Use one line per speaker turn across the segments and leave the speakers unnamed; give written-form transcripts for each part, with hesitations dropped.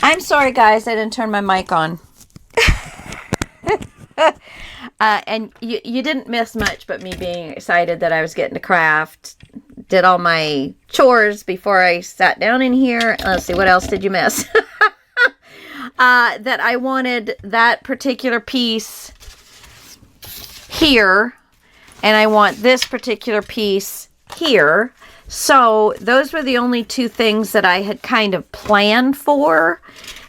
I'm sorry, guys. I didn't turn my mic on. And you didn't miss much but me being excited that I was getting to craft. Did all my chores before I sat down in here. Let's see, what else did you miss? That I wanted that particular piece here, and I want this particular piece here. So those were the only two things that I had kind of planned for,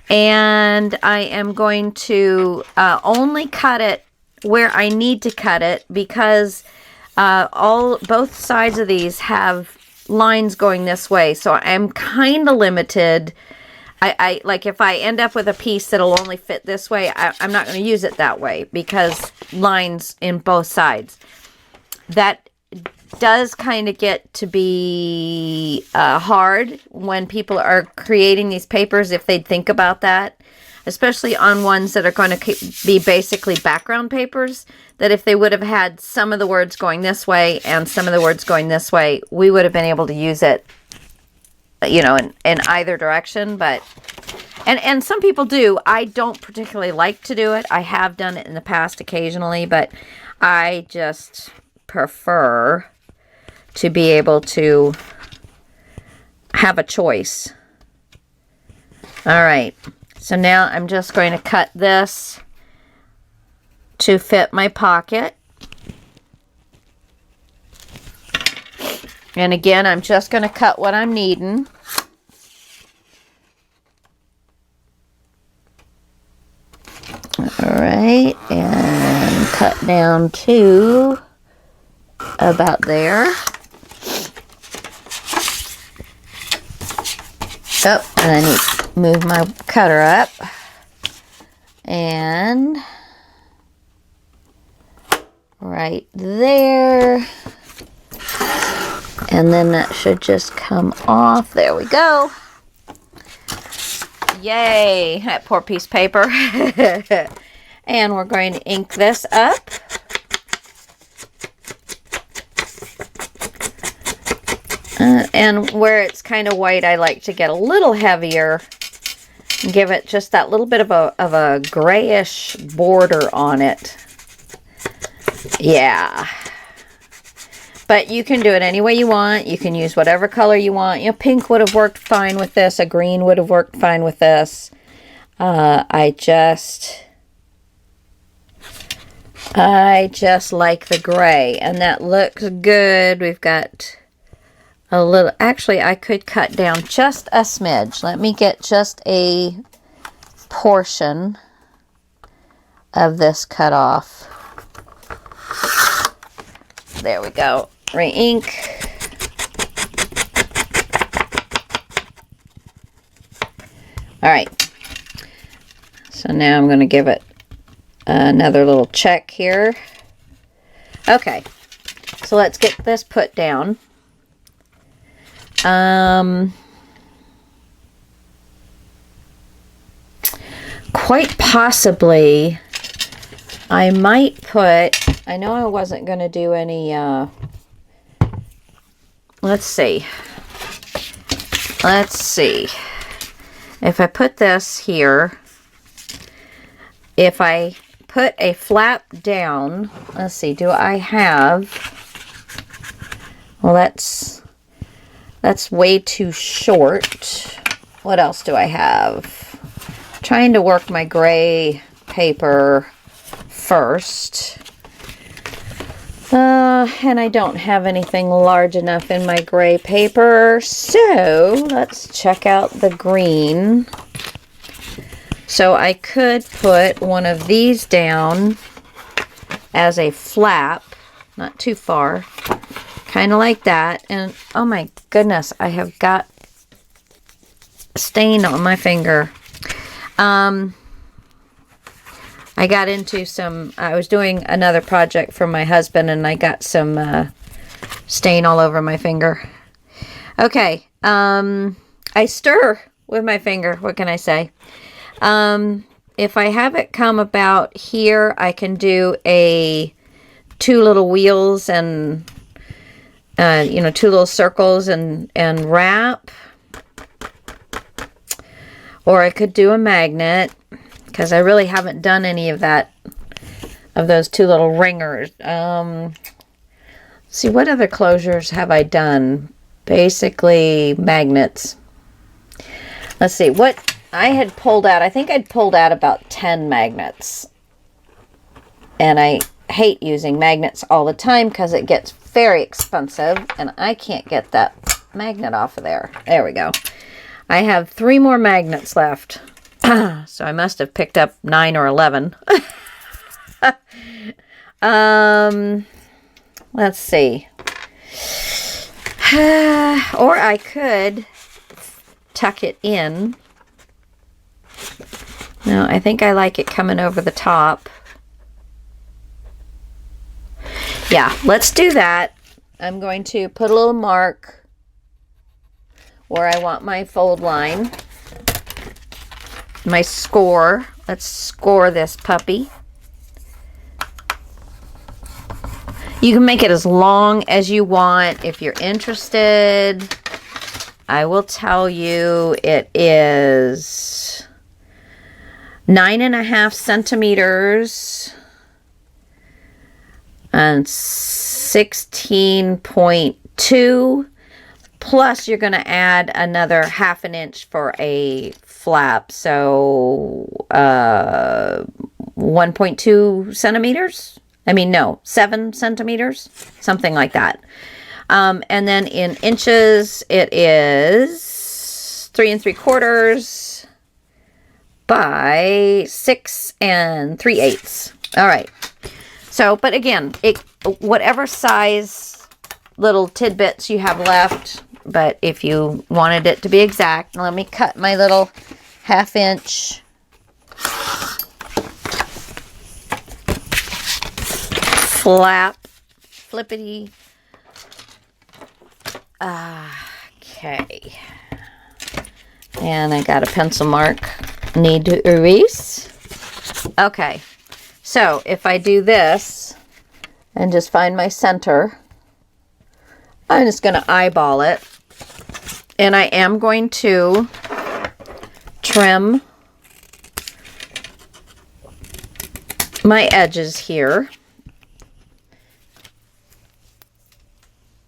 and I am going to only cut it where I need to cut it, because both sides of these have lines going this way, so I'm kind of limited. I like, if I end up with a piece that'll only fit this way, I'm not going to use it that way, because lines in both sides. That does kind of get to be hard when people are creating these papers, if they'd think about that, especially on ones that are going to be basically background papers, that if they would have had some of the words going this way and some of the words going this way, we would have been able to use it, you know, in either direction. But and some people do. I don't particularly like to do it. I have done it in the past occasionally, but I just prefer to be able to have a choice. All right, so now I'm just going to cut this to fit my pocket. And again, I'm just going to cut what I'm needing. All right, and cut down to about there. Oh, and I need to move my cutter up. And right there. And then that should just come off. There we go. Yay, that poor piece of paper. And we're going to ink this up. And where it's kind of white, I like to get a little heavier and give it just that little bit of a grayish border on it. Yeah. But you can do it any way you want. You can use whatever color you want. You know, pink would have worked fine with this. A green would have worked fine with this. I just like the gray, and that looks good. We've got a little, actually I could cut down just a smidge. Let me get just a portion of this cut off. There we go. Re-ink. All right. So now I'm going to give it another little check here. Okay. So let's get this put down. Quite possibly, I might put, I know I wasn't going to do any, let's see. If I put this here, if I put a flap down, let's see, do I have, well, that's way too short. What else do I have? Trying to work my gray paper first. And I don't have anything large enough in my gray paper. So let's check out the green. So I could put one of these down as a flap. Not too far. Kind of like that. And oh my goodness, I have got stain on my finger. I got into some, I was doing another project for my husband, and I got some stain all over my finger. Okay, I stir with my finger, what can I say? If I have it come about here, I can do two little wheels and, you know, two little circles and wrap. Or I could do a magnet, because I really haven't done any of that, of those two little ringers. See, what other closures have I done? Basically, magnets. Let's see, what I had pulled out. I think I'd pulled out about 10 magnets. And I hate using magnets all the time because it gets very expensive. And I can't get that magnet off of there. There we go. I have 3 more magnets left. So I must have picked up 9 or 11. Let's see. Or I could tuck it in. No, I think I like it coming over the top. Yeah, let's do that. I'm going to put a little mark where I want my fold line. My score. Let's score this puppy. You can make it as long as you want if you're interested. I will tell you it is 9.5 centimeters and 16.2, plus you're going to add another 1/2 inch for a flap, so 1.2 centimeters. I mean, no, 7 centimeters, something like that. And then in inches, it is 3 3/4 by 6 3/8. All right. So, but again, whatever size little tidbits you have left, but if you wanted it to be exact, let me cut my little 1/2 inch flap, flippity. Okay. And I got a pencil mark. Need to erase. Okay. So if I do this and just find my center, I'm just going to eyeball it. And I am going to trim my edges here.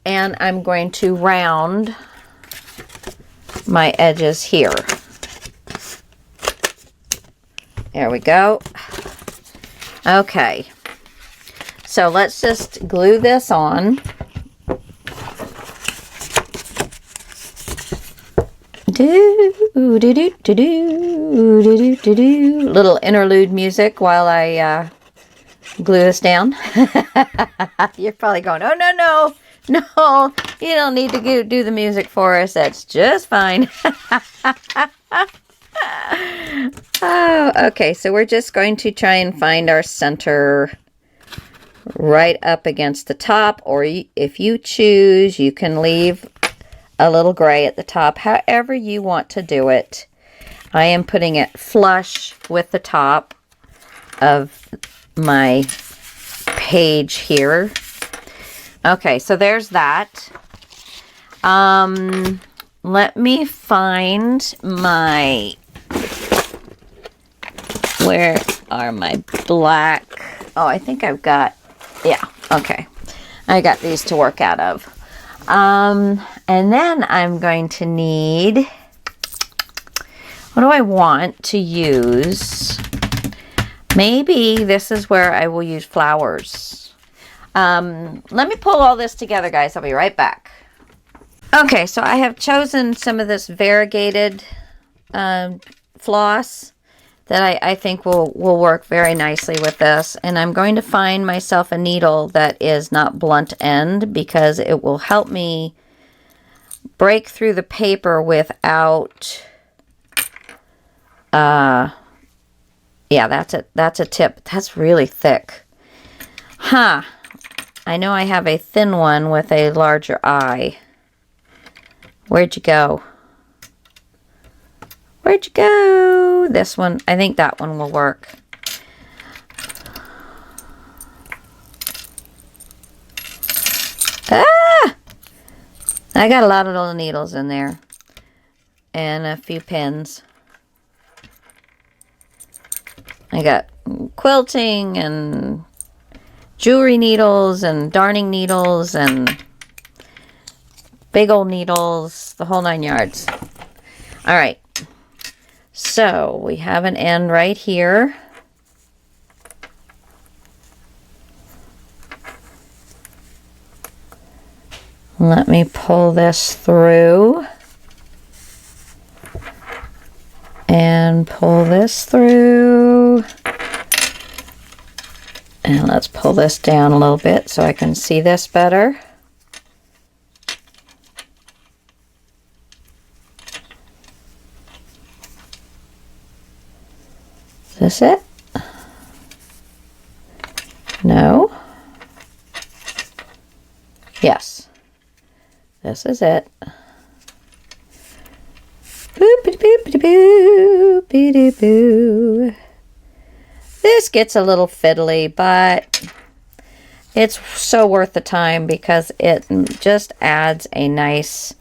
And I'm going to round my edges here. There we go. Okay. So let's just glue this on. Little interlude music while I glue this down. You're probably going, oh, no, no. No, you don't need to do the music for us. That's just fine. Oh, okay, so we're just going to try and find our center right up against the top. Or if you choose, you can leave a little gray at the top. However you want to do it. I am putting it flush with the top of my page here. Okay, so there's that. Let me find my, where are my black, oh, I think I've got, yeah, okay. I got these to work out of. And then I'm going to need, what do I want to use? Maybe this is where I will use flowers. Let me pull all this together, guys. I'll be right back. Okay, so I have chosen some of this variegated floss that I think will work very nicely with this. And I'm going to find myself a needle that is not blunt end, because it will help me break through the paper without, yeah, that's a tip. That's really thick. Huh. I know I have a thin one with a larger eye. Where'd you go? Where'd you go? This one. I think that one will work. Ah! I got a lot of little needles in there. And a few pins. I got quilting and jewelry needles and darning needles and big old needles, the whole 9 yards. All right, so we have an end right here. Let me pull this through and pull this through. And let's pull this down a little bit so I can see this better. Is this it? No. Yes. This is it. Boop-a-boop-a-boo, this gets a little fiddly, but it's so worth the time because it just adds a nice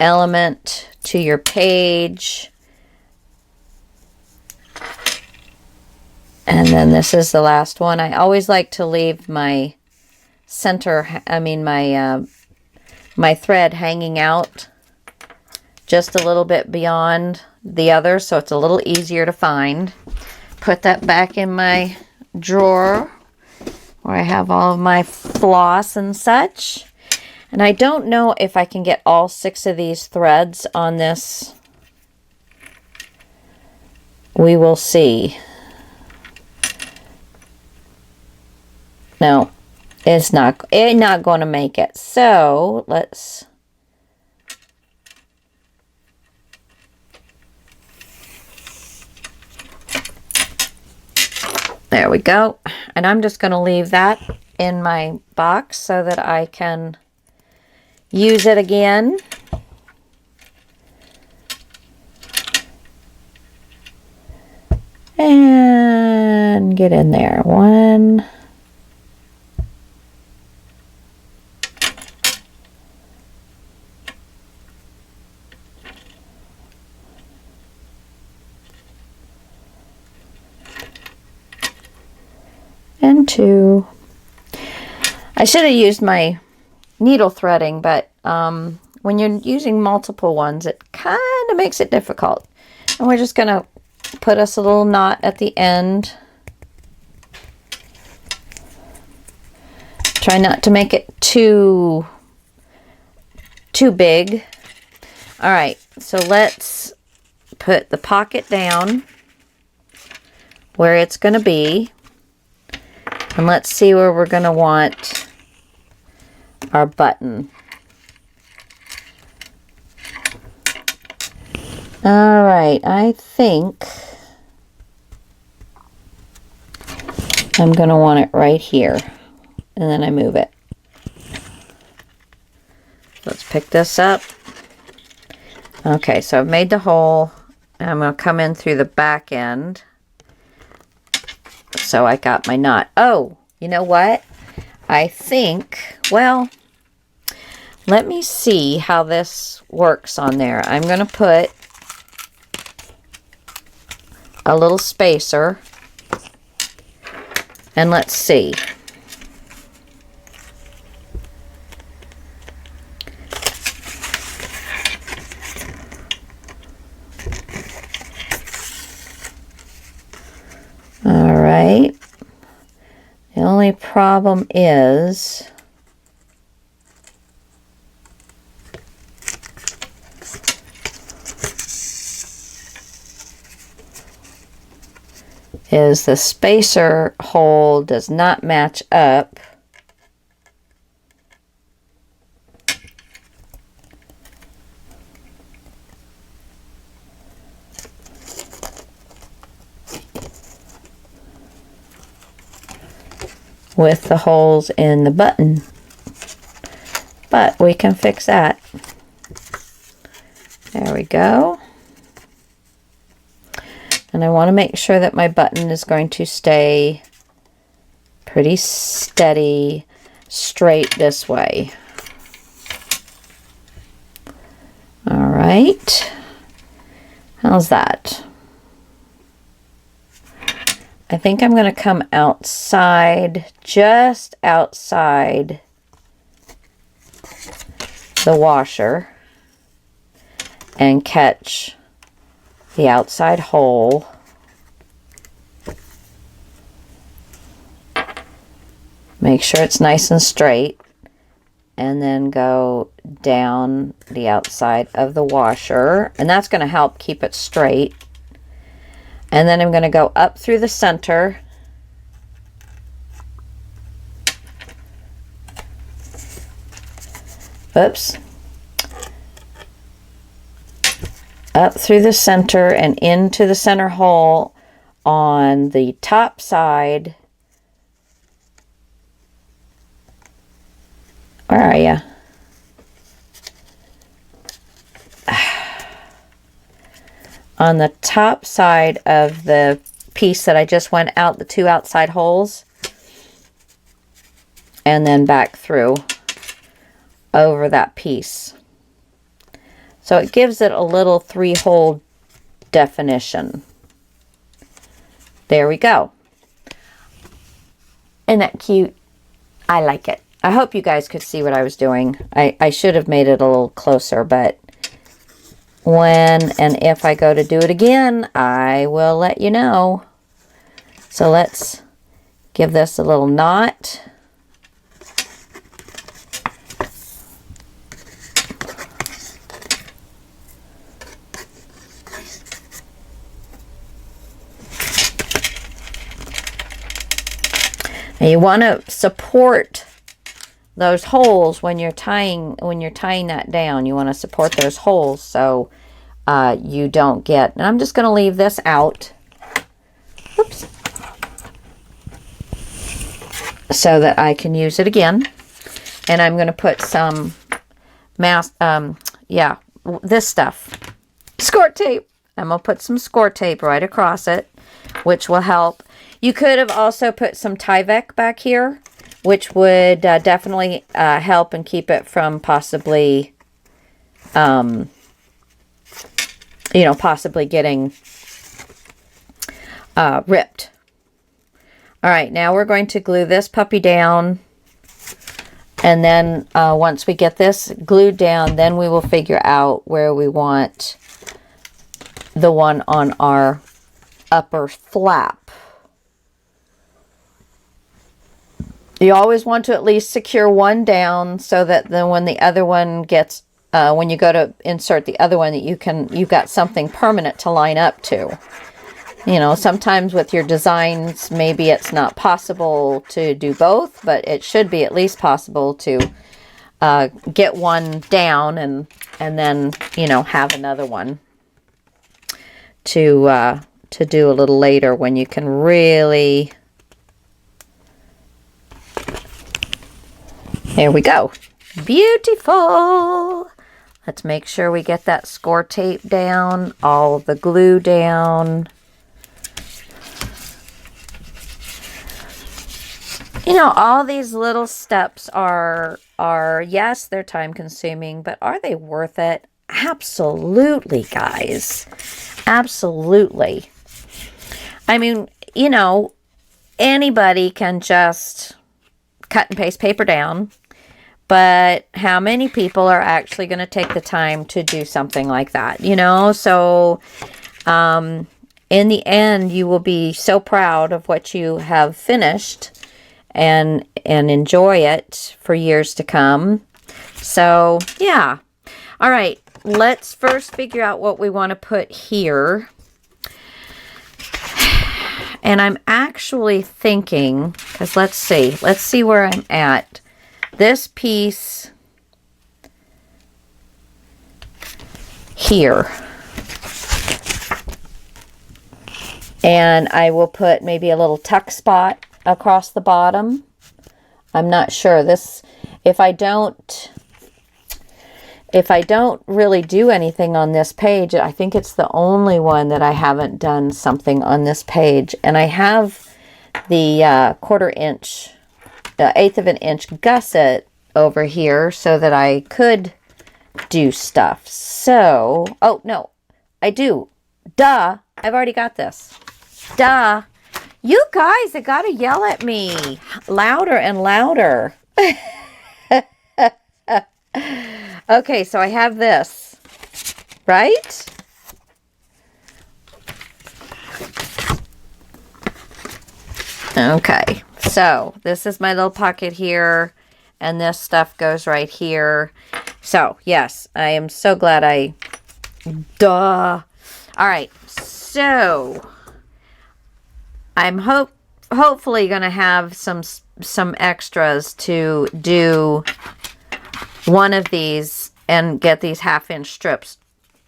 element to your page. And then this is the last one. I always like to leave my my thread hanging out just a little bit beyond the other, so it's a little easier to find. Put that back in my drawer where I have all of my floss and such. And I don't know if I can get all 6 of these threads on this. We will see. No, it's not going to make it. So let's... There we go. And I'm just going to leave that in my box so that I can use it again. And get in there. 1. And 2. I should have used my needle threading, but when you're using multiple ones, it kind of makes it difficult. And we're just going to put us a little knot at the end. Try not to make it too big. All right, so let's put the pocket down where it's going to be. And let's see where we're going to want our button. All right, I think I'm going to want it right here. And then I move it. Let's pick this up. Okay, so I've made the hole. I'm going to come in through the back end. So I got my knot. Oh, you know what? I think, well, let me see how this works on there. I'm going to put a little spacer. And let's see. All right. The only problem is the spacer hole does not match up with the holes in the button, but we can fix that. There we go. And I want to make sure that my button is going to stay pretty steady, straight this way. All right. How's that? I think I'm going to come outside, just outside the washer and catch the outside hole. Make sure it's nice and straight, and then go down the outside of the washer, and that's going to help keep it straight. And then I'm going to go up through the center. Oops. Up through the center and into the center hole on the top side. Where are you? On the top side of the piece that I just went out, the two outside holes, and then back through over that piece. So it gives it a little 3-hole definition. There we go. Isn't that cute? I like it. I hope you guys could see what I was doing. I should have made it a little closer, but when and if I go to do it again, I will let you know. So let's give this a little knot. Now you want to support those holes when you're tying that down. You want to support those holes so you don't get, and I'm just going to leave this out. Oops. So that I can use it again. And I'm going to put some this stuff, score tape. I'm going to put some score tape right across it, which will help. You could have also put some Tyvek back here, which would definitely help and keep it from possibly, possibly getting ripped. All right, now we're going to glue this puppy down. And then once we get this glued down, then we will figure out where we want the one on our upper flap. You always want to at least secure one down so that then when the other one gets, when you go to insert the other one, that you've got something permanent to line up to. You know, sometimes with your designs, maybe it's not possible to do both, but it should be at least possible to get one down and then, have another one to do a little later when you can really. There we go. Beautiful. Let's make sure we get that score tape down, all of the glue down. All these little steps are yes, they're time consuming, but are they worth it? Absolutely, guys. Absolutely. I mean, anybody can just cut and paste paper down, but how many people are actually going to take the time to do something like that? So in the end, you will be so proud of what you have finished and enjoy it for years to come. So yeah. All right, let's first figure out what we want to put here. And I'm actually thinking, because let's see where I'm at. This piece here. And I will put maybe a little tuck spot across the bottom. I'm not sure. If I don't really do anything on this page, I think it's the only one that I haven't done something on this page. And I have the 1/4 inch, the 1/8 of an inch gusset over here so that I could do stuff. So, oh no, I do. Duh, I've already got this. Duh. You guys, they gotta yell at me louder and louder. Okay, so I have this, right? Okay, so this is my little pocket here, and this stuff goes right here. So, yes, I am so glad duh. All right, so I'm hopefully going to have some extras to do one of these and get these 1/2-inch strips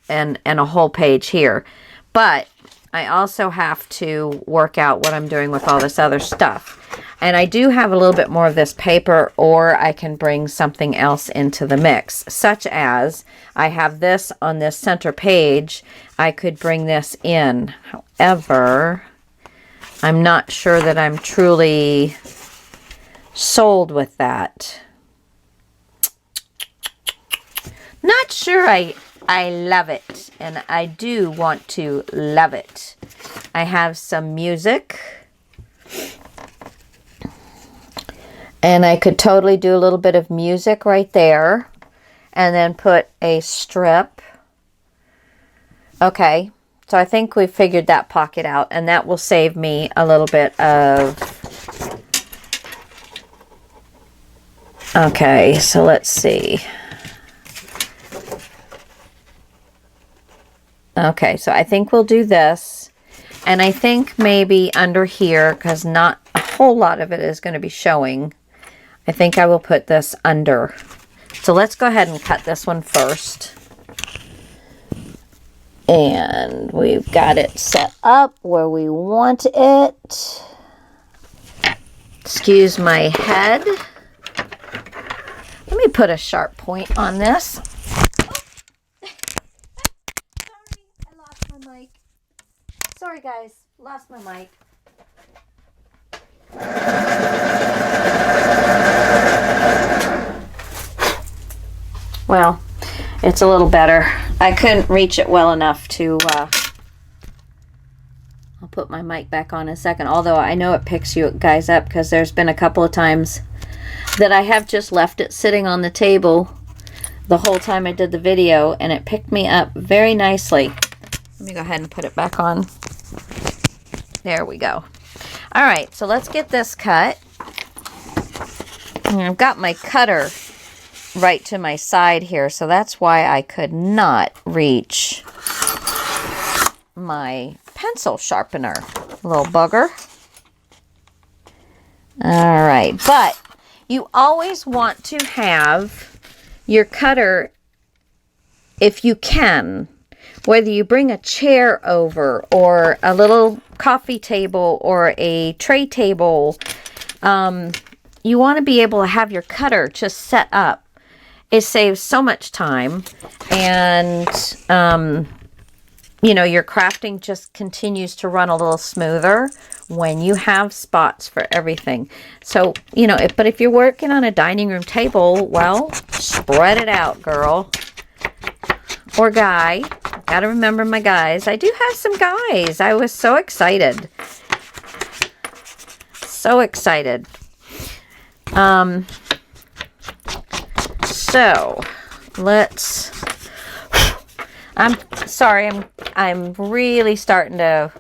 and a whole page here. But I also have to work out what I'm doing with all this other stuff. And I do have a little bit more of this paper, or I can bring something else into the mix, such as I have this on this center page. I could bring this in. However, I'm not sure that I'm truly sold with that. Not sure I love it, and I do want to love it. I have some music, and I could totally do a little bit of music right there, and then put a strip. Okay, so I think we figured that pocket out, and that will save me a little bit of... Okay, so let's see. Okay, so I think we'll do this. And I think maybe under here, because not a whole lot of it is going to be showing, I think I will put this under. So let's go ahead and cut this one first. And we've got it set up where we want it. Excuse my head. Let me put a sharp point on this. Sorry guys, lost my mic. Well, it's a little better. I couldn't reach it well enough to, I'll put my mic back on in a second, although I know it picks you guys up because there's been a couple of times that I have just left it sitting on the table the whole time I did the video, and it picked me up very nicely. Let me go ahead and put it back on. There we go. All right, so let's get this cut. And I've got my cutter right to my side here, so that's why I could not reach my pencil sharpener. Little bugger. All right, but you always want to have your cutter, if you can, whether you bring a chair over or a little coffee table or a tray table, you want to be able to have your cutter just set up. It saves so much time, and you know, your crafting just continues to run a little smoother when you have spots for everything. So, you know, but if you're working on a dining room table, well, spread it out, girl. Or guy. Gotta remember my guys. I do have some guys. I was so excited. So excited. So let's... I'm sorry, I'm really starting to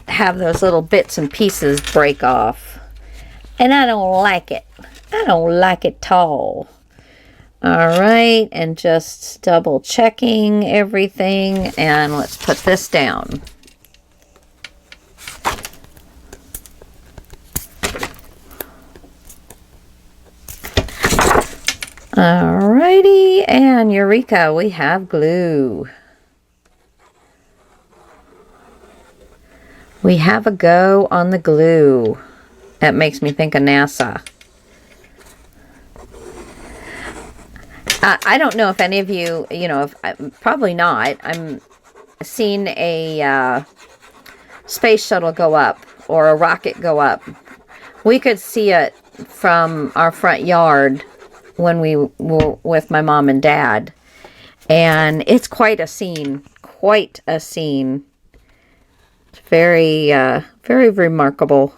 have those little bits and pieces break off. And I don't like it. I don't like it at all. All right, and just double checking everything, and let's put this down. Alrighty, and Eureka, we have glue. We have a go on the glue. That makes me think of NASA. I don't know if any of you, you know, probably not. I'm seeing a space shuttle go up or a rocket go up. We could see it from our front yard when we were with my mom and dad. And it's quite a scene. Quite a scene. It's very, very remarkable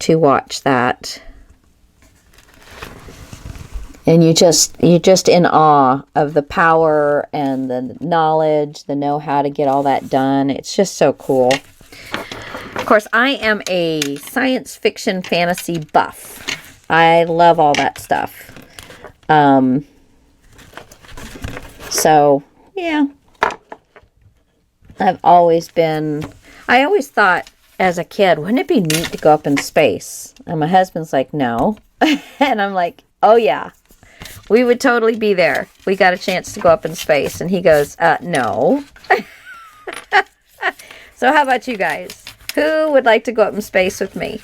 to watch that. And you're just in awe of the power and the knowledge, the know-how to get all that done. It's just so cool. Of course, I am a science fiction fantasy buff. I love all that stuff. So, yeah. I always thought as a kid, wouldn't it be neat to go up in space? And my husband's like, no. And I'm like, oh yeah. We would totally be there. We got a chance to go up in space. And he goes, no. So how about you guys? Who would like to go up in space with me?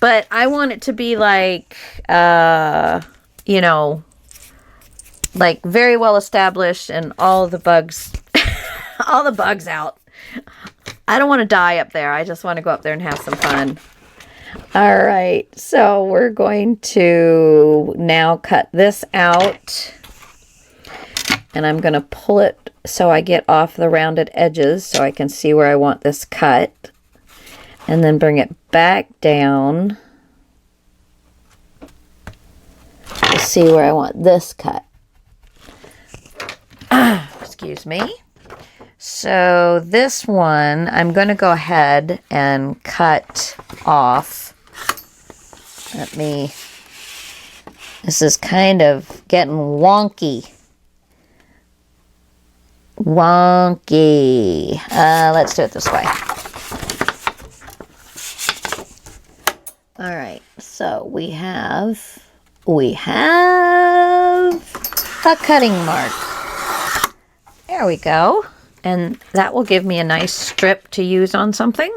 But I want it to be like, you know, like very well established and all the bugs, all the bugs out. I don't want to die up there. I just want to go up there and have some fun. All right, so we're going to now cut this out, and I'm going to pull it so I get off the rounded edges so I can see where I want this cut, and then bring it back down to see where I want this cut. Excuse me. So this one, I'm going to go ahead and cut off. This is kind of getting wonky. Let's do it this way. All right, so we have a cutting mark. There we go. And that will give me a nice strip to use on something.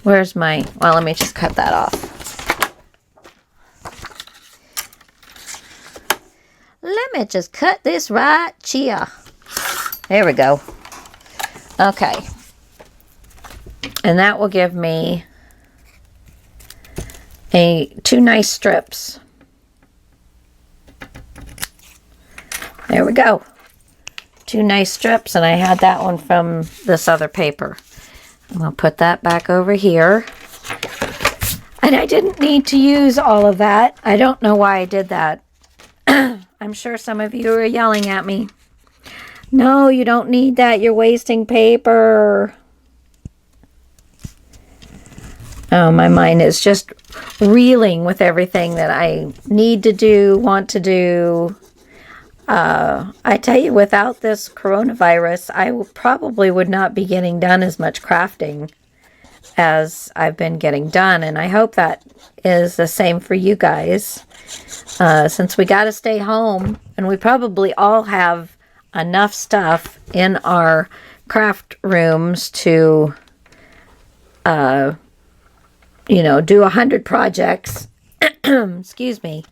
Where's my... Well, let me just cut that off. Let me just cut this right here. There we go. Okay. And that will give me two nice strips. There we go. Two nice strips, and I had that one from this other paper. I'm going to put that back over here. And I didn't need to use all of that. I don't know why I did that. I'm sure some of you are yelling at me. No, you don't need that. You're wasting paper. Oh, my mind is just reeling with everything that I need to do, want to do. I tell you, without this coronavirus, I probably would not be getting done as much crafting as I've been getting done. And I hope that is the same for you guys. Since we got to stay home, and we probably all have enough stuff in our craft rooms to, you know, do 100 projects. Excuse me.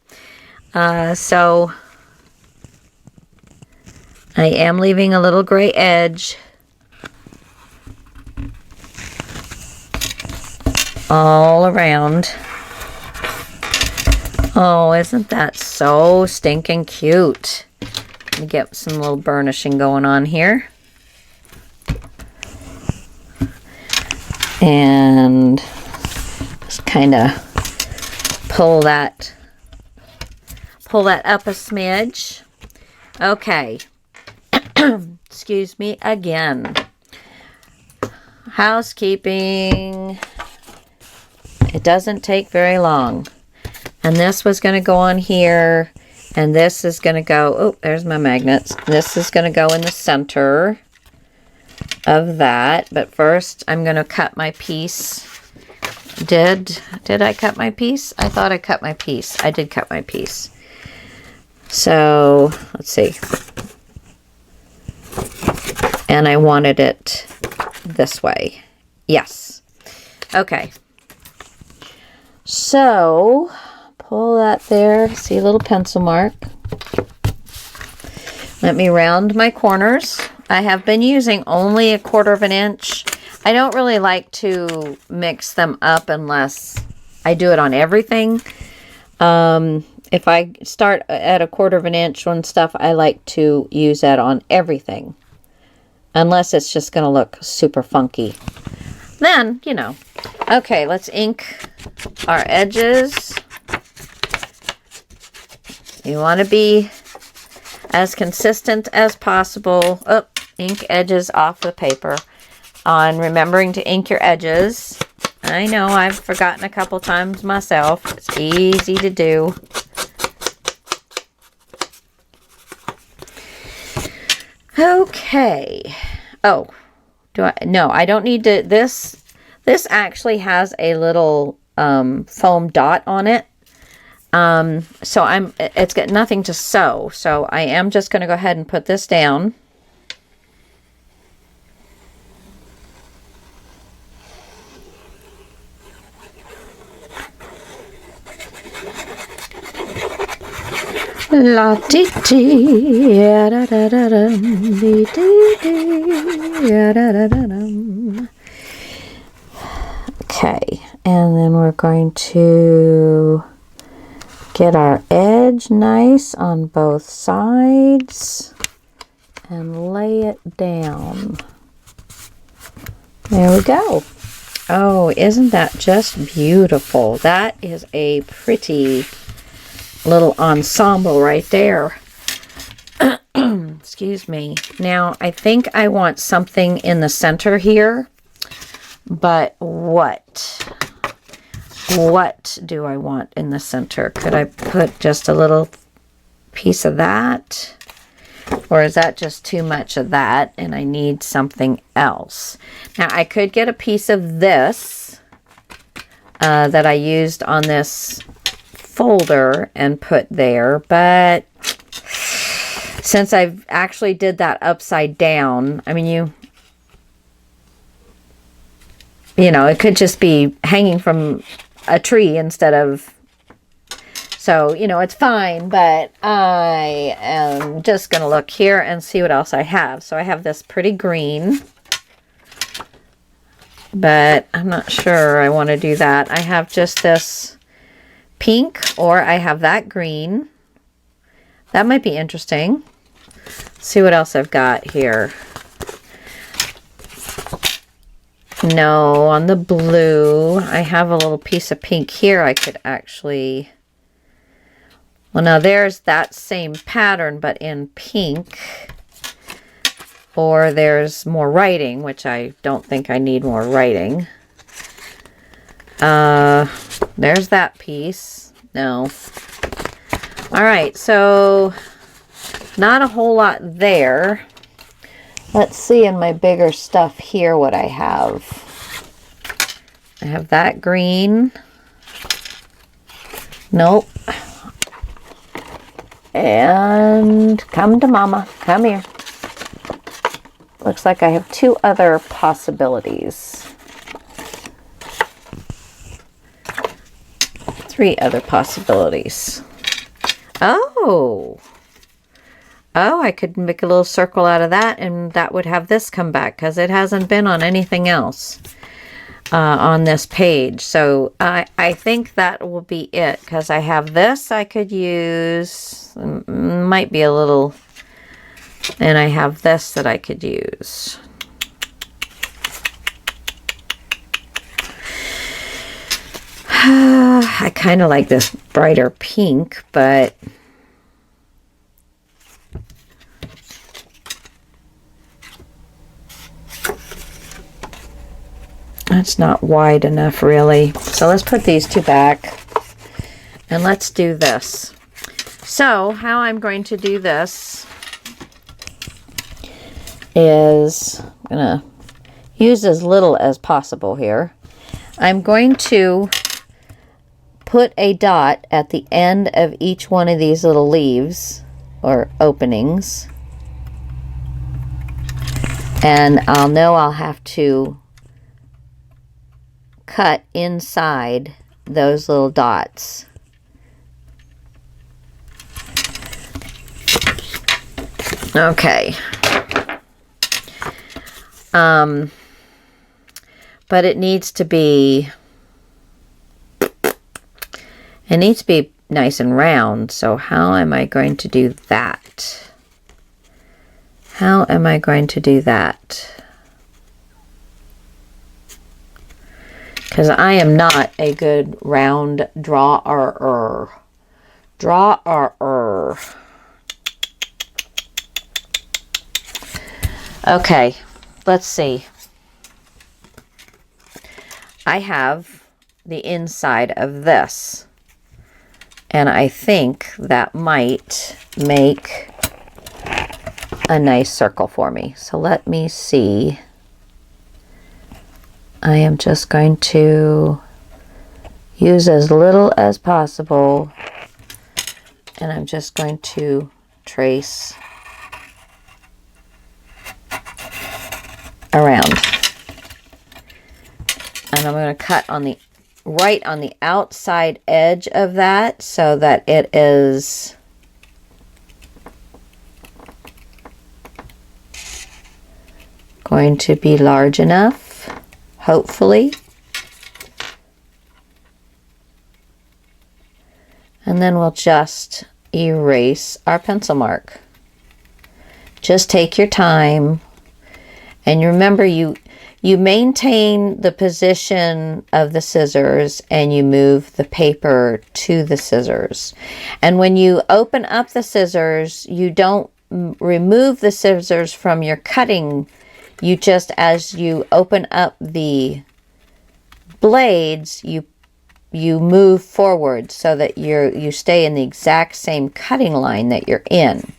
So... I am leaving a little gray edge all around. Oh, isn't that so stinking cute? Let me get some little burnishing going on here. And just kind of pull that up a smidge. Okay. Excuse me again. Housekeeping. It doesn't take very long. And this was going to go on here. And this is going to go... Oh, there's my magnets. This is going to go in the center of that. But first, I'm going to cut my piece. Did I cut my piece? I thought I cut my piece. I did cut my piece. So, let's see. And I wanted it this way. Yes. Okay. So, pull that there. See a little pencil mark. Let me round my corners. I have been using only 1/4 of an inch. I don't really like to mix them up unless I do it on everything. If I start at 1/4 of an inch on stuff, I like to use that on everything. unless it's just going to look super funky. Then, you know. Okay, let's ink our edges. You want to be as consistent as possible. Oh, ink edges off the paper. On remembering to ink your edges. I know I've forgotten a couple times myself. It's easy to do. Okay. Oh, no, I don't need to, this actually has a little foam dot on it. So it's got nothing to sew. So I am just going to go ahead and put this down. La dee dee, ya da da da dum, dee dee dee, ya da da da dum. Okay, and then we're going to get our edge nice on both sides and lay it down. There we go. Oh, isn't that just beautiful? That is a pretty little ensemble right there. Excuse me. Now, I think I want something in the center here, but what do I want in the center? Could I put just a little piece of that? Or is that just too much of that and I need something else? Now, I could get a piece of this that I used on this folder and put there, but since I've actually did that upside down, I mean, you know, it could just be hanging from a tree instead of, so, you know, it's fine, but I am just going to look here and see what else I have. So I have this pretty green, but I'm not sure I want to do that. I have just this pink, or I have that green. That might be interesting. Let's see what else I've got here. No, on the blue, I have a little piece of pink here. I could actually, well, now there's that same pattern, but in pink. Or there's more writing, which I don't think I need more writing. There's that piece. No. All right, so not a whole lot there. Let's see in my bigger stuff here what I have. I have that green. Nope. And come to mama. Come here. Looks like I have two other possibilities. Three other possibilities. Oh, I could make a little circle out of that, and that would have this come back because it hasn't been on anything else on this page. So I think that will be it, because I have this I could use. Might be a little, and I have this that I could use. I kind of like this brighter pink, but that's not wide enough, really. So let's put these two back and let's do this. So how I'm going to do this is I'm going to use as little as possible here. I'm going to put a dot at the end of each one of these little leaves or openings, and I'll know I'll have to cut inside those little dots. Okay. But it needs to be nice and round. So how am I going to do that? How am I going to do that? Because I am not a good round drawer. Okay, let's see. I have the inside of this, and I think that might make a nice circle for me. So let me see. I am just going to use as little as possible, and I'm just going to trace around. And I'm going to cut on the right on the outside edge of that so that it is going to be large enough, hopefully. And then we'll just erase our pencil mark. Just take your time. And remember, you maintain the position of the scissors and you move the paper to the scissors. And when you open up the scissors, you don't remove the scissors from your cutting. You just, as you open up the blades, you move forward so that you stay in the exact same cutting line that you're in.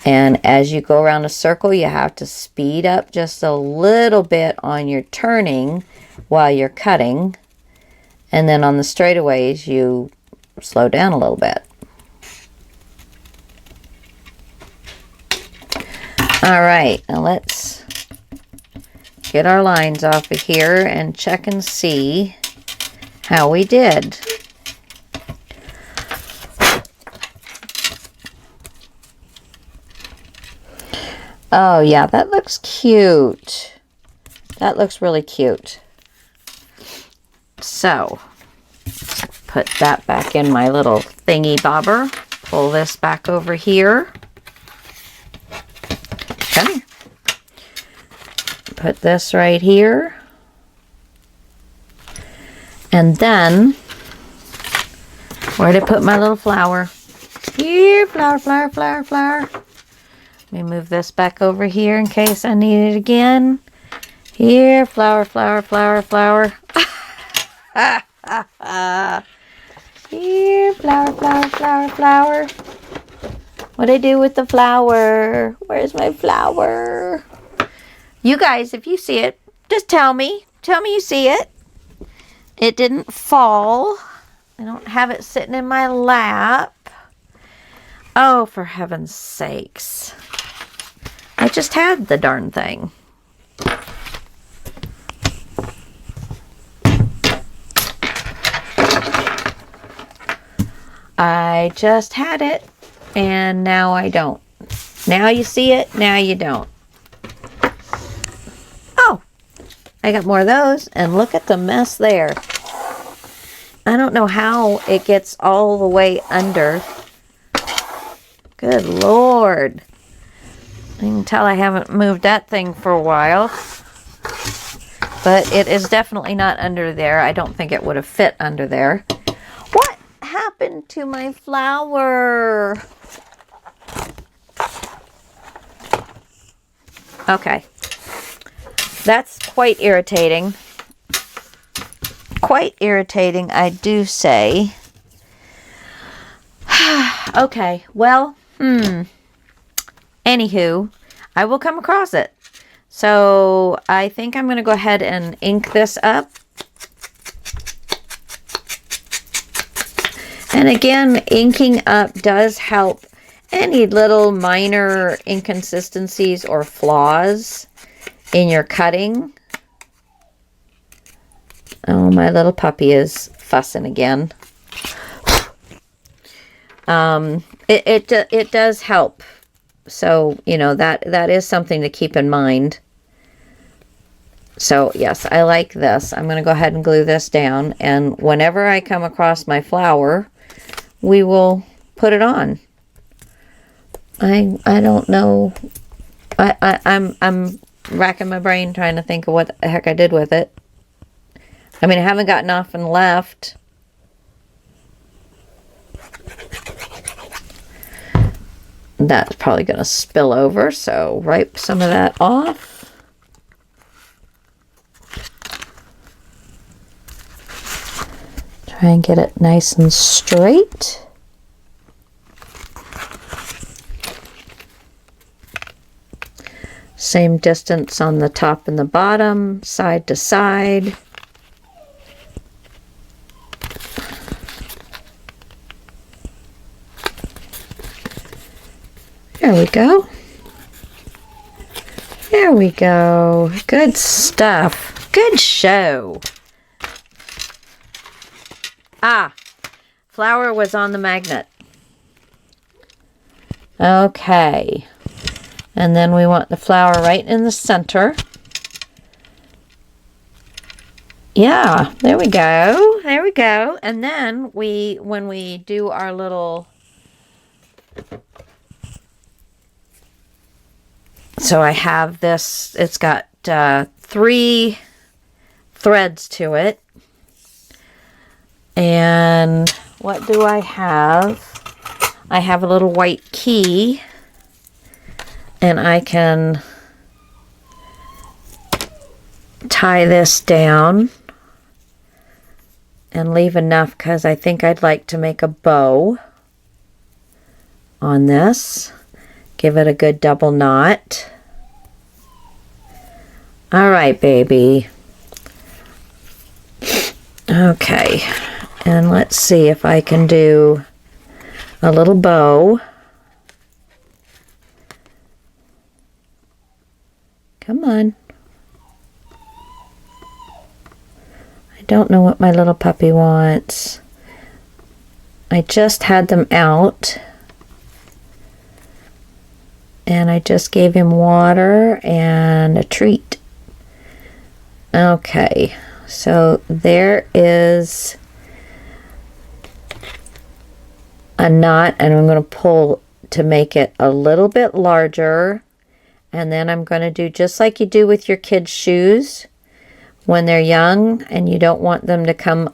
And as you go around a circle, you have to speed up just a little bit on your turning while you're cutting. And then on the straightaways, you slow down a little bit. All right, now let's get our lines off of here and check and see how we did. Oh yeah, that looks cute. That looks really cute. So, put that back in my little thingy bobber. Pull this back over here. Okay. Put this right here. And then, where did I put my little flower? Here, flower, flower, flower, flower. Let me move this back over here in case I need it again. Here, flower, flower, flower, flower. Here, flower, flower, flower, flower. What'd I do with the flower? Where's my flower? You guys, if you see it, just tell me. Tell me you see it. It didn't fall. I don't have it sitting in my lap. Oh, for heaven's sakes. I just had the darn thing. I just had it, and now I don't. Now you see it, now you don't. Oh, I got more of those, and look at the mess there. I don't know how it gets all the way under. Good Lord. You can tell I haven't moved that thing for a while. But it is definitely not under there. I don't think it would have fit under there. What happened to my flower? Okay. That's quite irritating. Quite irritating, I do say. Okay, well, anywho, I will come across it. So I think I'm going to go ahead and ink this up. And again, inking up does help any little minor inconsistencies or flaws in your cutting. Oh, my little puppy is fussing again. It does help. So, you know, that is something to keep in mind. So, yes, I like this. I'm going to go ahead and glue this down. And whenever I come across my flower, we will put it on. I don't know. I'm racking my brain trying to think of what the heck I did with it. I mean, I haven't got nothing left. That's probably going to spill over, so wipe some of that off. Try and get it nice and straight. Same distance on the top and the bottom, side to side. There we go. There we go. Good stuff. Good show. Ah, flour was on the magnet. Okay. And then we want the flour right in the center. Yeah, there we go. There we go. And then when we do our little... So I have this, it's got 3 threads to it. And what do I have? I have a little white key. And I can tie this down and leave enough because I think I'd like to make a bow on this. Give it a good double knot. All right, baby. Okay, and let's see if I can do a little bow. Come on. I don't know what my little puppy wants. I just had them out. And I just gave him water and a treat. Okay, so there is a knot, and I'm going to pull to make it a little bit larger. And then I'm going to do just like you do with your kids' shoes when they're young and you don't want them to come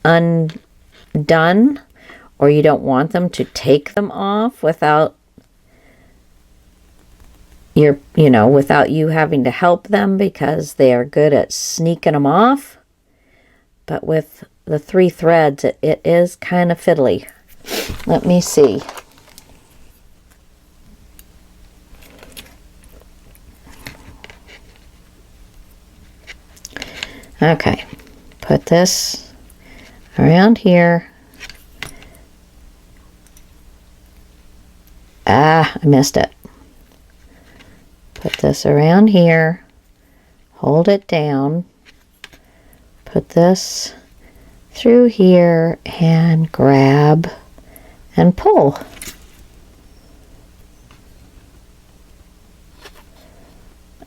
undone, or you don't want them to take them off without without you having to help them, because they are good at sneaking them off. But with the 3 threads, it is kind of fiddly. Let me see. Okay, put this around here. Ah, I missed it. Put this around here, hold it down, put this through here, and grab and pull.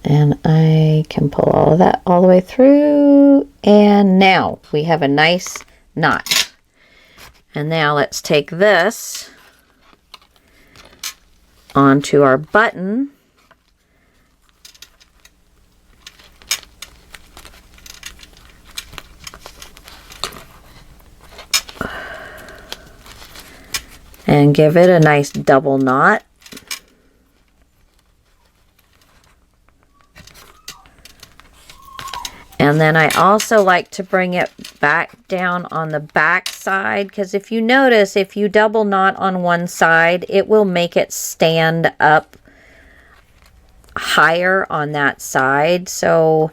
And I can pull all of that all the way through, and now we have a nice knot. And now let's take this onto our button. And give it a nice double knot. And then I also like to bring it back down on the back side, because if you notice, if you double knot on one side, it will make it stand up higher on that side. So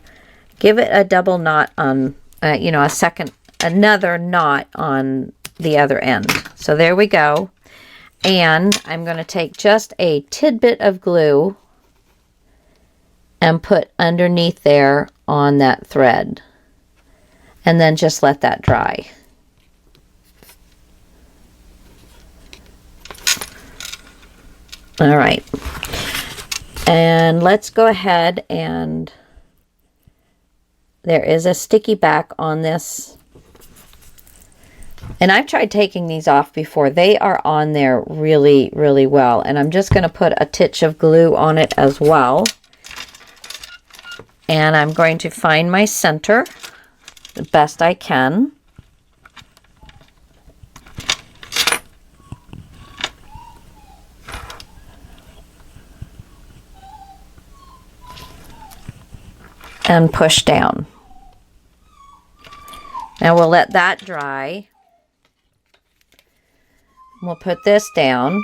give it a double knot on, another knot on the other end. So there we go. And I'm going to take just a tidbit of glue and put underneath there on that thread. And then just let that dry. All right. And let's go ahead, and there is a sticky back on this. And I've tried taking these off before. They are on there really, really well. And I'm just going to put a titch of glue on it as well. And I'm going to find my center the best I can. And push down. Now we'll let that dry. We'll put this down.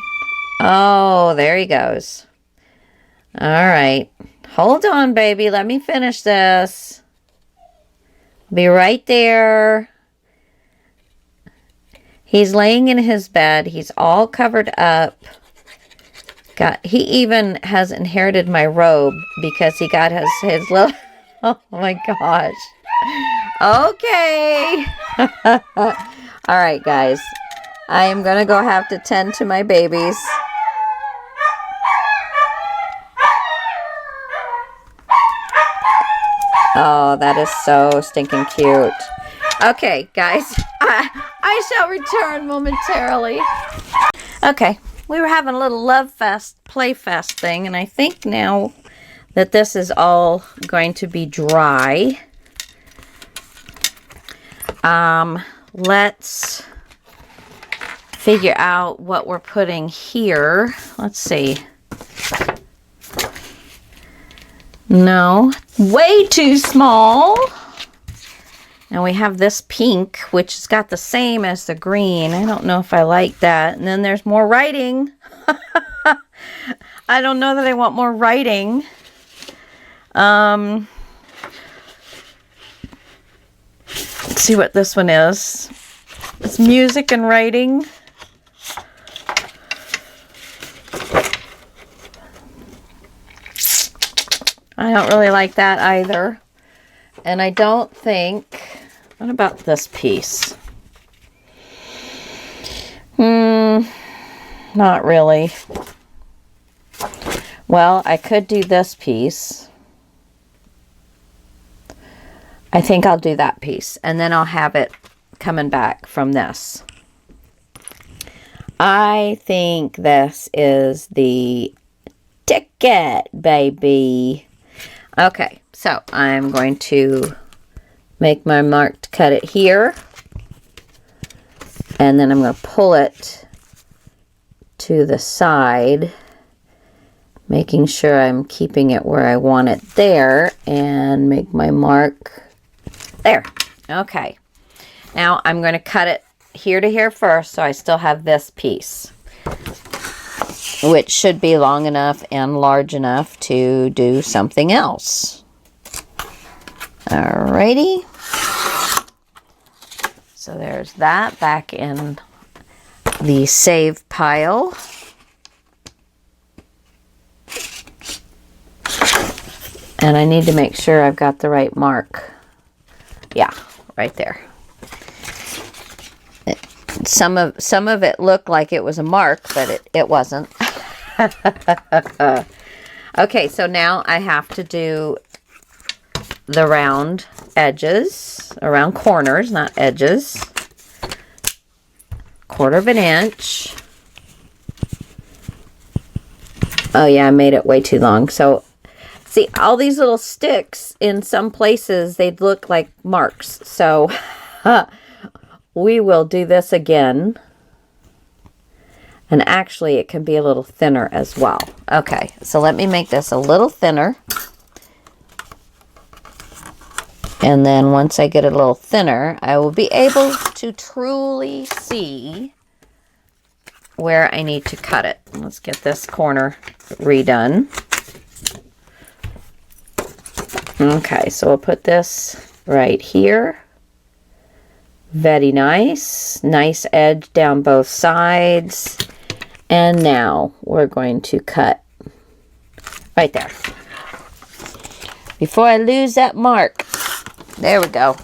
Oh, there he goes. All right. Hold on, baby. Let me finish this. Be right there. He's laying in his bed. He's all covered up. He even has inherited my robe because he got his little... Oh, my gosh. Okay. All right, guys. I am going to go have to tend to my babies. Oh, that is so stinking cute. Okay, guys. I shall return momentarily. Okay. We were having a little love fest, play fest thing, and I think now that this is all going to be dry, let's figure out what we're putting here. Let's see. No, way too small. And we have this pink, which has got the same as the green. I don't know if I like that. And then there's more writing. I don't know that I want more writing. Let's see what this one is. It's music and writing. I don't really like that either. And I don't think... What about this piece? Not really. Well, I could do this piece. I think I'll do that piece. And then I'll have it coming back from this. I think this is the ticket, baby. Okay, so I'm going to make my mark to cut it here. And then I'm going to pull it to the side, making sure I'm keeping it where I want it there, and make my mark there. Okay. Now I'm going to cut it here to here first, so I still have this piece, which should be long enough and large enough to do something else. Alrighty. So there's that back in the save pile. And I need to make sure I've got the right mark. Yeah, right there. Some of it looked like it was a mark, but it wasn't. Okay, so now I have to do the round edges, around corners, not edges. 1/4 inch. Oh yeah, I made it way too long. So see, all these little sticks in some places, they'd look like marks. So we will do this again. And actually, it can be a little thinner as well. Okay, so let me make this a little thinner. And then once I get it a little thinner, I will be able to truly see where I need to cut it. Let's get this corner redone. Okay, so we'll put this right here. Very nice. Nice edge down both sides. And now we're going to cut right there. Before I lose that mark. There we go.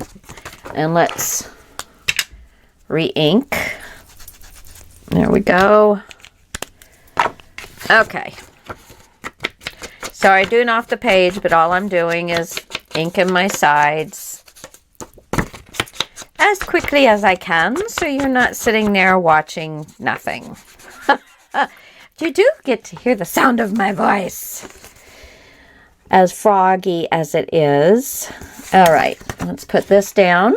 And let's re-ink. There we go. Okay. Sorry, doing off the page, but all I'm doing is inking my sides. as quickly as I can, so you're not sitting there watching nothing. You do get to hear the sound of my voice, as froggy as it is. All right, let's put this down.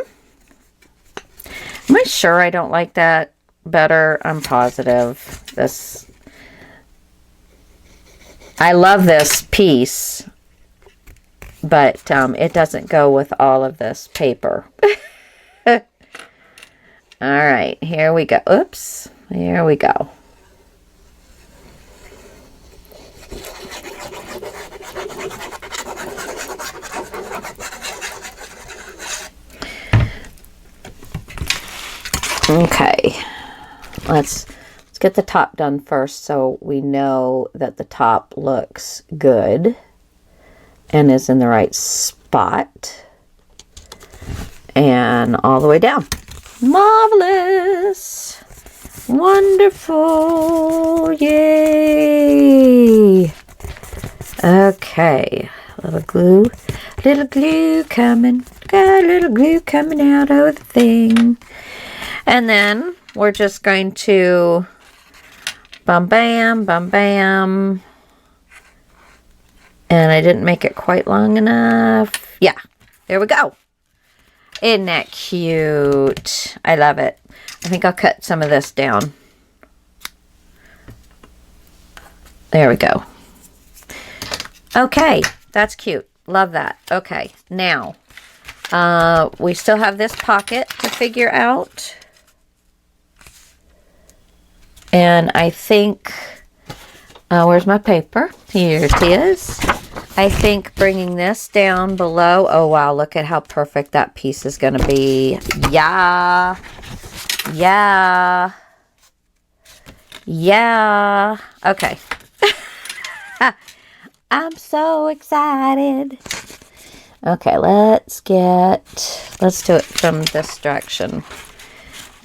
Am I sure I don't like that better? I'm positive. I love this piece, but it doesn't go with all of this paper. All right, here we go. Oops, here we go. Okay, let's get the top done first so we know that the top looks good and is in the right spot. And all the way down. Marvelous! Wonderful! Yay! Okay, little glue coming. Got a little glue coming out of the thing. And then we're just going to bam, bam, bam, bam. And I didn't make it quite long enough. Yeah, there we go. Isn't that cute? I love it. I think I'll cut some of this down. There we go. Okay, that's cute. Love that. Okay, now we still have this pocket to figure out. And I think, where's my paper? Here it is. I think bringing this down below. Oh, wow. Look at how perfect that piece is going to be. Yeah. Yeah. Yeah. Okay. I'm so excited. Okay, let's do it from this direction.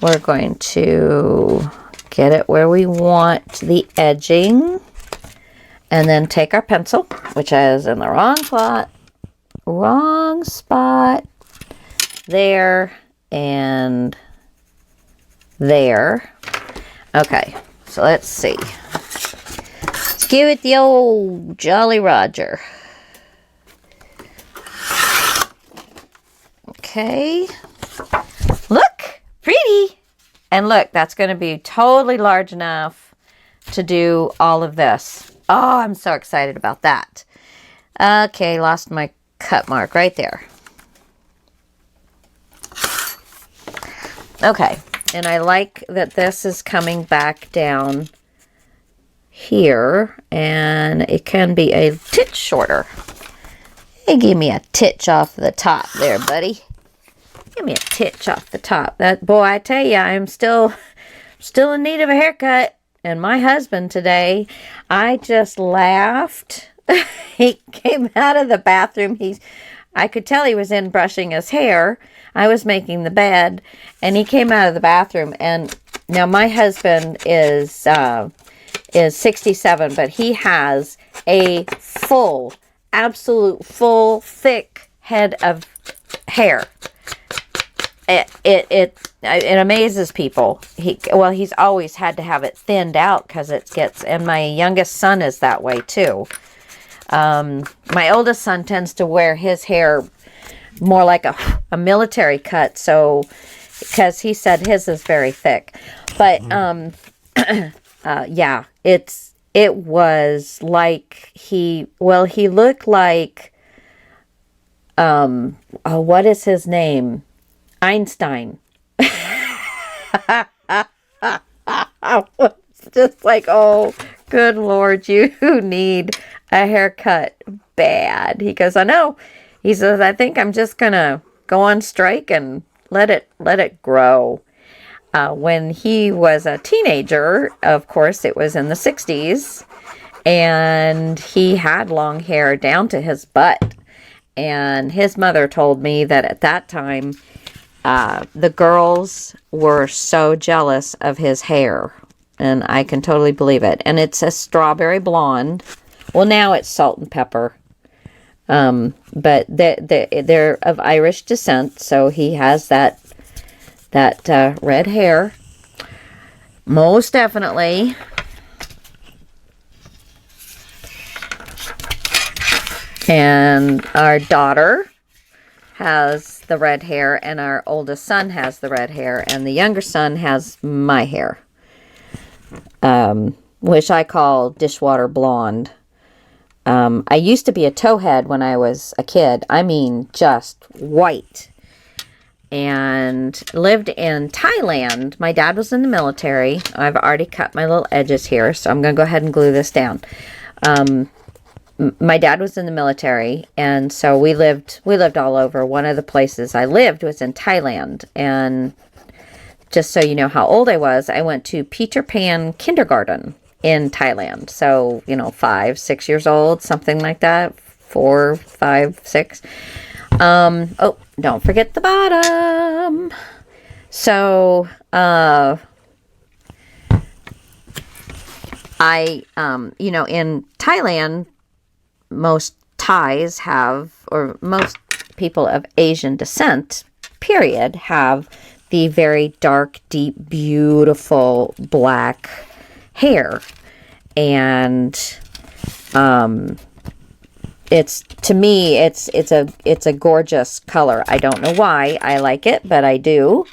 We're going to get it where we want the edging. And then take our pencil, which is in the wrong spot, there and there. Okay, so let's see. Let's give it the old Jolly Roger. Okay, look, pretty. And look, that's going to be totally large enough to do all of this. Oh, I'm so excited about that. Okay, lost my cut mark right there. Okay, and I like that this is coming back down here, and it can be a titch shorter. Hey, give me a titch off the top there, buddy. Give me a titch off the top. That boy, I tell you, I'm still in need of a haircut. And my husband today, I just laughed. He came out of the bathroom. I could tell he was in brushing his hair. I was making the bed, and he came out of the bathroom. And now my husband is 67, but he has a absolute full, thick head of hair. It amazes people. He's always had to have it thinned out because and my youngest son is that way too. My oldest son tends to wear his hair more like a military cut, so because he said his is very thick. But yeah, it was like he looked like what is his name? Einstein. It's just like, oh, good Lord, you need a haircut bad. He goes, I know. He says, I think I'm just going to go on strike and let it grow. When he was a teenager, of course, it was in the 60s, and he had long hair down to his butt. And his mother told me that at that time, the girls were so jealous of his hair, and I can totally believe it. And it's a strawberry blonde. Well, now it's salt and pepper. But they're of Irish descent, so he has that that red hair. Most definitely. And our daughter has the red hair, and our oldest son has the red hair, and the younger son has my hair, which I call dishwater blonde. I used to be a towhead when I was a kid. I mean, just white. And lived in Thailand. My dad was in the military. I've already cut my little edges here, so I'm going to go ahead and glue this down. My dad was in the military, and so we lived all over. One of the places I lived was in Thailand, and just so you know how old I was, I went to Peter Pan kindergarten in Thailand. So, 5, 6 years old, something like that. 4, 5, 6. Oh, don't forget the bottom. So, in Thailand, most Thais have, or most people of Asian descent, period, have the very dark, deep, beautiful black hair. And to me it's a gorgeous color. I don't know why I like it, but I do.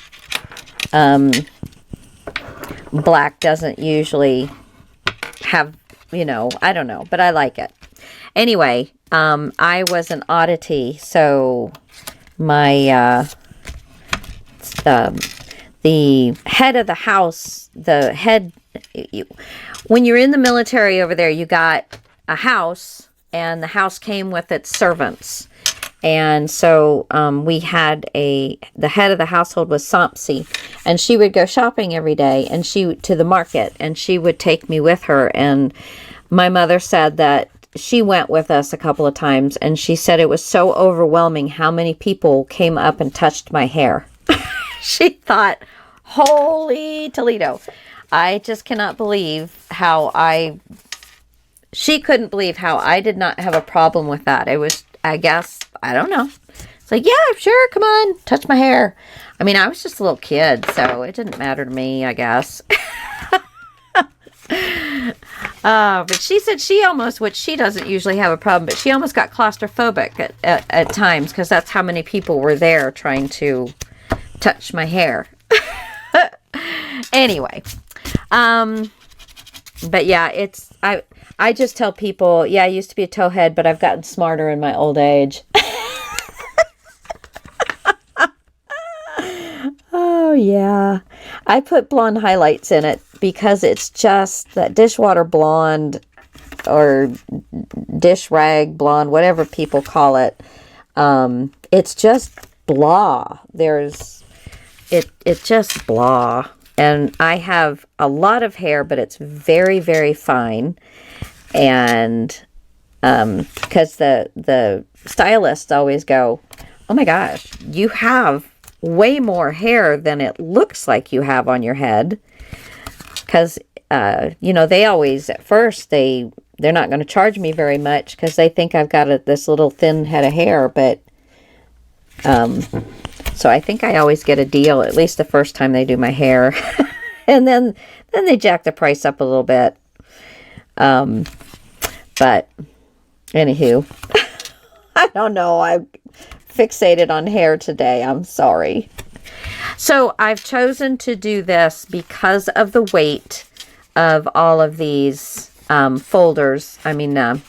Black doesn't usually have, I don't know, but I like it. Anyway, I was an oddity, so my the head of the house, when you're in the military over there, you got a house, and the house came with its servants. And so we had the head of the household was Sampsi, and she would go shopping every day, and to the market, and she would take me with her. And my mother said that she went with us a couple of times, and she said it was so overwhelming how many people came up and touched my hair. She thought, holy Toledo. I just cannot believe she couldn't believe how I did not have a problem with that. It was, I guess, I don't know. It's like, yeah, sure, come on, touch my hair. I mean, I was just a little kid, so it didn't matter to me, I guess. But she said which she doesn't usually have a problem, but she almost got claustrophobic at times, because that's how many people were there trying to touch my hair. Anyway, but yeah, I just tell people, yeah, I used to be a towhead, but I've gotten smarter in my old age. Oh yeah, I put blonde highlights in it because it's just that dishwater blonde or dish rag blonde, whatever people call it. It's just blah. It's just blah. And I have a lot of hair, but it's very, very fine. And because the stylists always go, oh my gosh, you have way more hair than it looks like you have on your head. Because, they always, at first, they're not going to charge me very much because they think I've got this little thin head of hair. But, so I think I always get a deal, at least the first time they do my hair. And then they jack the price up a little bit. But, anywho, I don't know. I'm fixated on hair today. I'm sorry. So I've chosen to do this because of the weight of all of these folders. I mean, the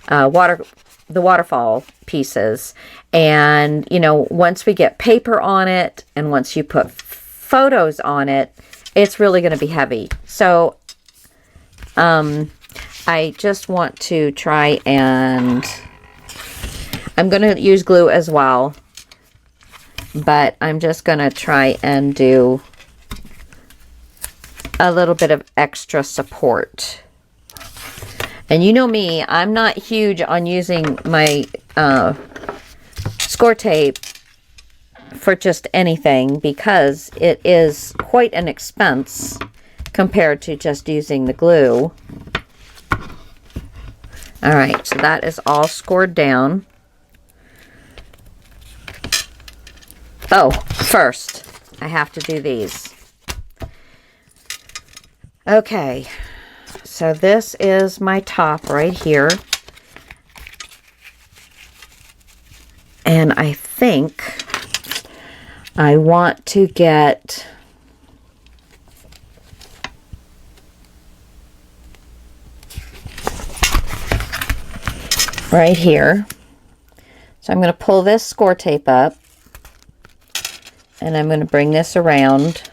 waterfall pieces. And, once we get paper on it and once you put photos on it, it's really going to be heavy. So I just want to try and... I'm going to use glue as well, but I'm just going to try and do a little bit of extra support. And you know me, I'm not huge on using my score tape for just anything because it is quite an expense compared to just using the glue. All right, so that is all scored down. Oh, first, I have to do these. Okay, so this is my top right here. And I think I want to get right here. So I'm going to pull this score tape up and I'm going to bring this around.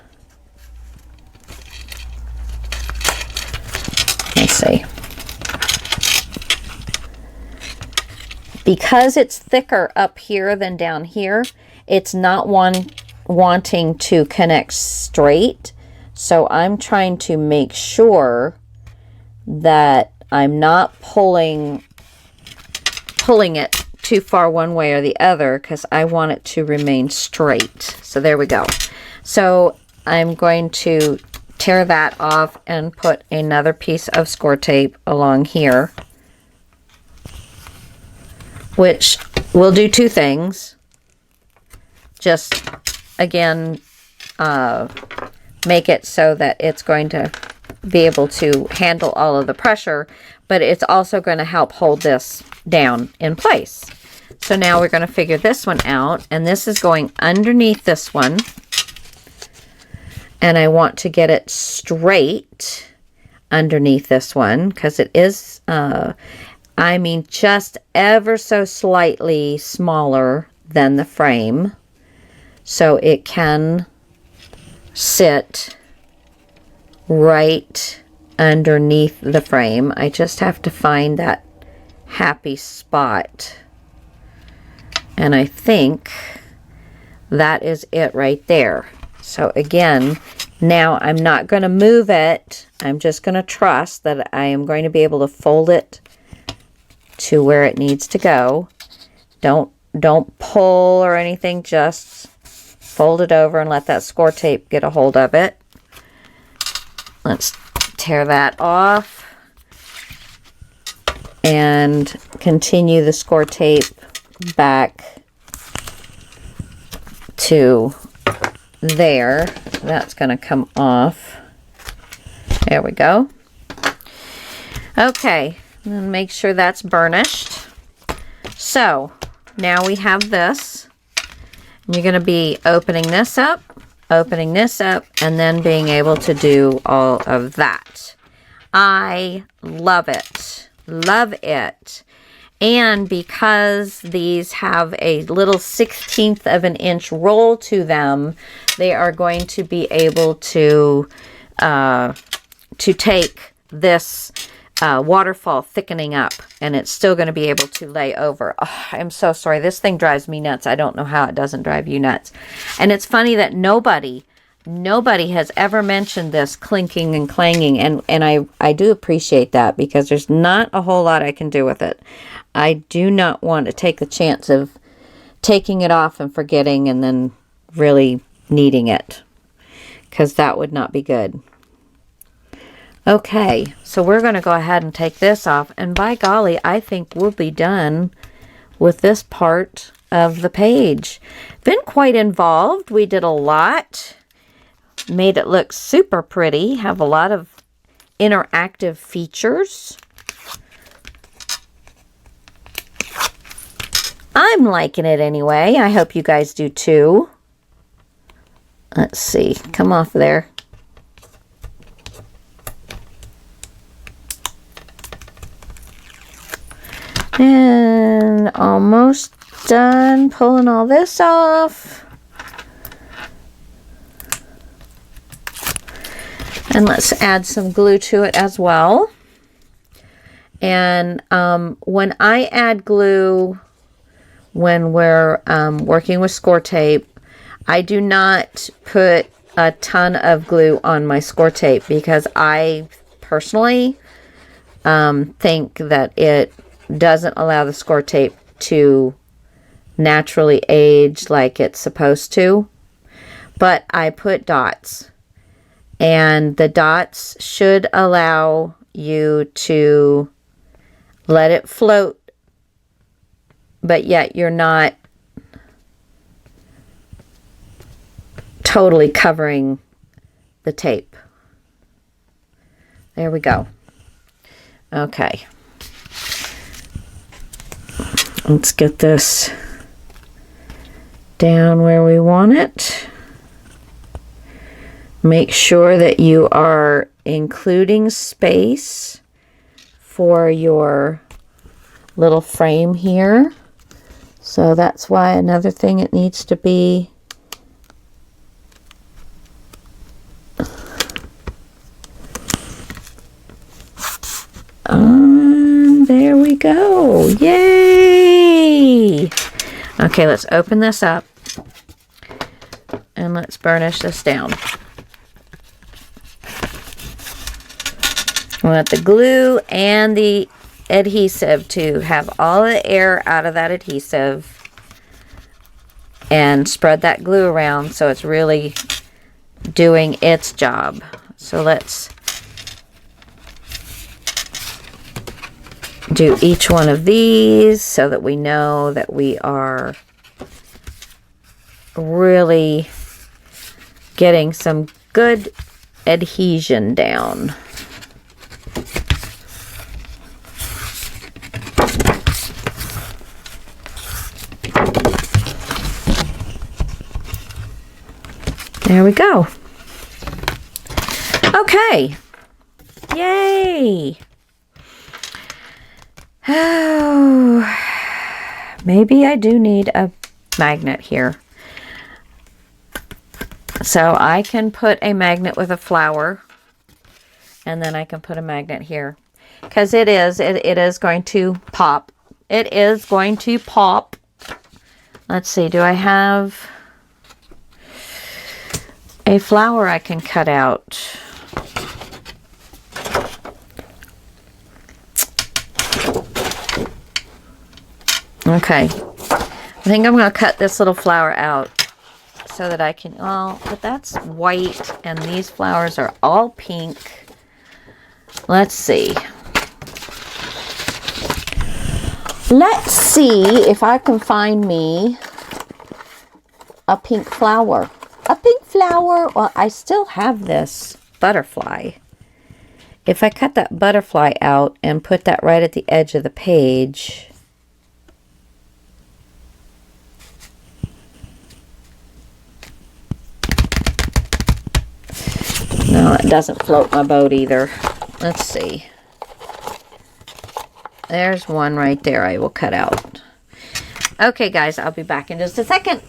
Let's see. Because it's thicker up here than down here, it's not wanting to connect straight. So I'm trying to make sure that I'm not pulling it too far one way or the other, because I want it to remain straight. So there we go. So I'm going to tear that off and put another piece of score tape along here, which will do two things. Just, again, make it so that it's going to be able to handle all of the pressure, but it's also going to help hold this down in place. So now we're going to figure this one out, and this is going underneath this one, and I want to get it straight underneath this one, because it is, I mean, just ever so slightly smaller than the frame, so it can sit right underneath the frame. I just have to find that happy spot, and I think that is it right there. So again, now I'm not going to move it. I'm just going to trust that I am going to be able to fold it to where it needs to go. Don't pull or anything, just fold it over and let that score tape get a hold of it. Let's tear that off and continue the score tape back to there. That's going to come off. There we go. Okay, and make sure that's burnished. So now we have this. You're going to be opening this up, and then being able to do all of that. I love it. Love it. And because these have a little 1/16 of an inch roll to them, they are going to be able to take this waterfall thickening up, and it's still going to be able to lay over. Oh, I'm so sorry. This thing drives me nuts. I don't know how it doesn't drive you nuts. And it's funny that nobody has ever mentioned this clinking and clanging, and I do appreciate that, because there's not a whole lot I can do with it. I do not want to take the chance of taking it off and forgetting and then really needing it, because that would not be good. Okay, so we're going to go ahead and take this off, and by golly, I think we'll be done with this part of the page. Been quite involved. We did a lot. Made it look super pretty. Have a lot of interactive features. I'm liking it anyway. I hope you guys do too. Let's see. Come off there. And almost done pulling all this off. And let's add some glue to it as well. And when I add glue, when we're working with score tape, I do not put a ton of glue on my score tape, because I personally think that it doesn't allow the score tape to naturally age like it's supposed to. But I put dots, and the dots should allow you to let it float, but yet you're not totally covering the tape. There we go. Okay. Let's get this down where we want it. Make sure that you are including space for your little frame here. So that's why another thing it needs to be there we go. Yay! Okay, let's open this up and let's burnish this down. I want the glue and the adhesive to have all the air out of that adhesive and spread that glue around so it's really doing its job. So let's do each one of these so that we know that we are really getting some good adhesion down. There we go. Okay. Yay. Oh, maybe I do need a magnet here. So I can put a magnet with a flower, and then I can put a magnet here. Because it is going to pop. It is going to pop. Let's see, do I have a flower I can cut out? Okay, I think I'm going to cut this little flower out so that I can, oh, but that's white and these flowers are all pink. Let's see. Let's see if I can find me a pink flower. A pink flower. Well, I still have this butterfly. If I cut that butterfly out and put that right at the edge of the page, no, it doesn't float my boat either. Let's see. There's one right there I will cut out. Okay, guys, I'll be back in just a second.